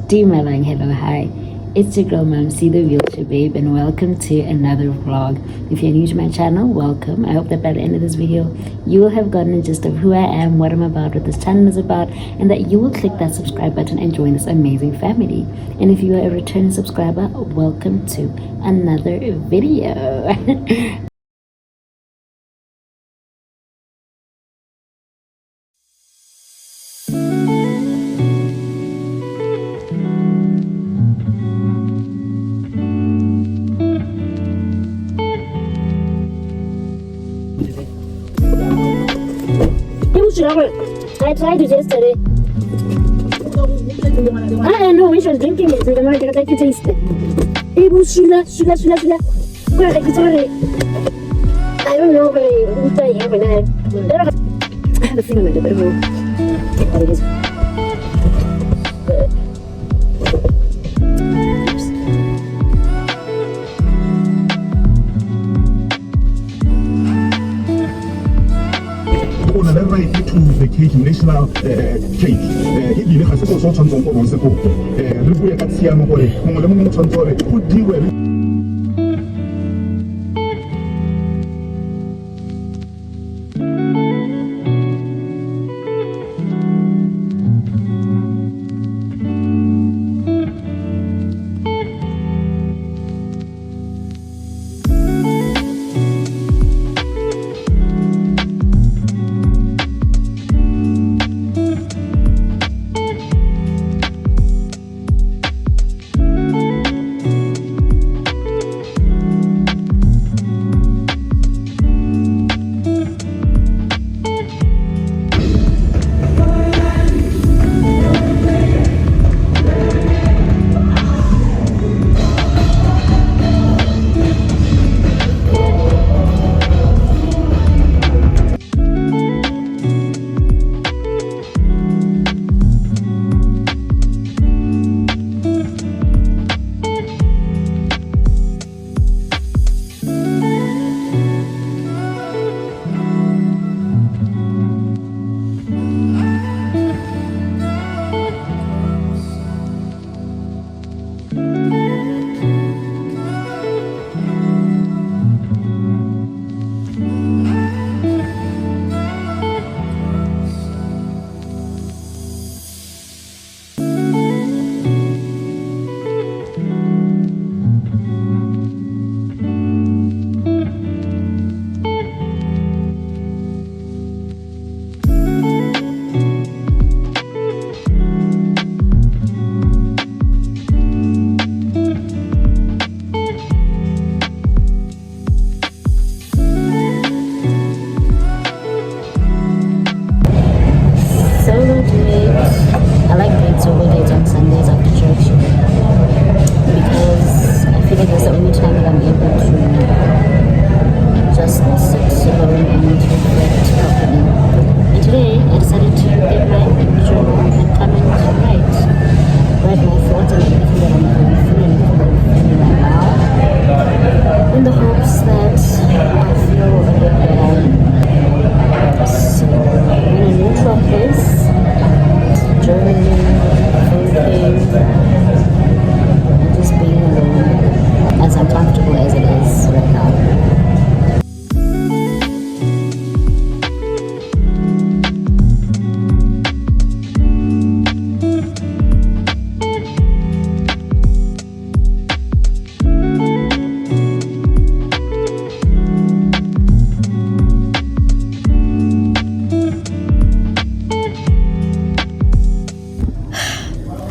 Malang, hello, hi. It's your girl Mumsie, the wheelchair babe, and welcome to another vlog. If you're new to my channel, welcome. I hope that by the end of this video, you will have gotten a gist of who I am, what I'm about, what this channel is about, and that you will click that subscribe button and join this amazing family. And if you are a returning subscriber, welcome to another video. I tried it yesterday. No, when she was drinking it, the market I could taste it. It was sugar. Well, like it's already. I don't know, but I have a feeling like a bit more. But it is. To the cake national cake e ga se so tshwantsong go bonse go re bua ka tsiamo gore mongwe le mongwe tshwantsong gore go diwe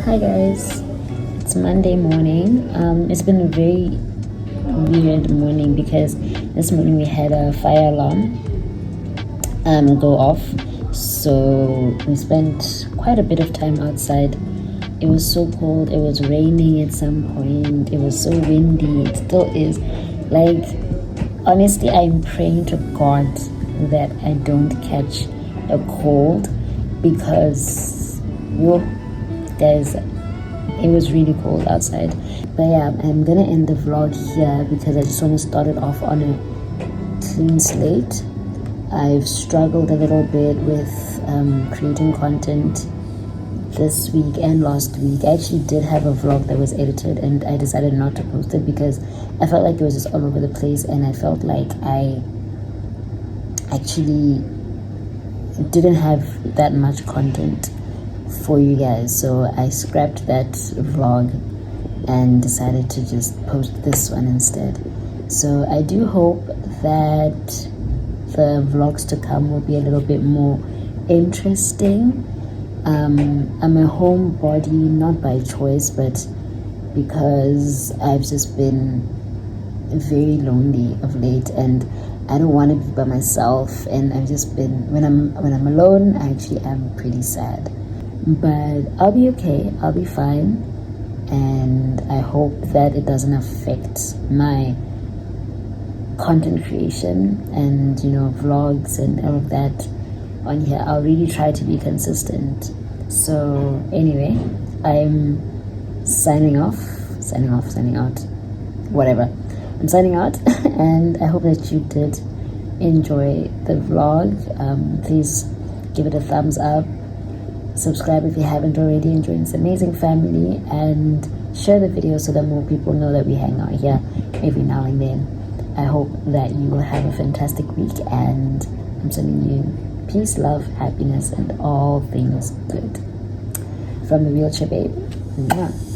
Hi guys, it's Monday morning. It's been a very weird morning because this morning we had a fire alarm go off, so we spent quite a bit of time outside. It was so cold, it was raining at some point, it was so windy, it still is. Like, honestly, I'm praying to God that I don't catch a cold because guys, it was really cold outside. But yeah, I'm gonna end the vlog here because I just want to start it off on a clean slate. I've struggled a little bit with creating content this week and last week. I actually did have a vlog that was edited, and I decided not to post it because I felt like it was just all over the place, and I felt like I actually didn't have that much content for you guys. So I scrapped that vlog and decided to just post this one instead. So I do hope that the vlogs to come will be a little bit more interesting. I'm a homebody, not by choice, but because I've just been very lonely of late, and I don't want to be by myself. And I've just been, when I'm alone, I actually am pretty sad. But I'll be okay. I'll be fine, and I hope that it doesn't affect my content creation and vlogs and all of that on here. I'll really try to be consistent. So anyway, I'm signing out, whatever. I'm signing out and I hope that you did enjoy the vlog. Please give it a thumbs up, subscribe if you haven't already, and join this amazing family, and share the video so that more people know that we hang out here every now and then. I hope that you will have a fantastic week, and I'm sending you peace, love, happiness, and all things good from the Wheelchair Babe. Mwah.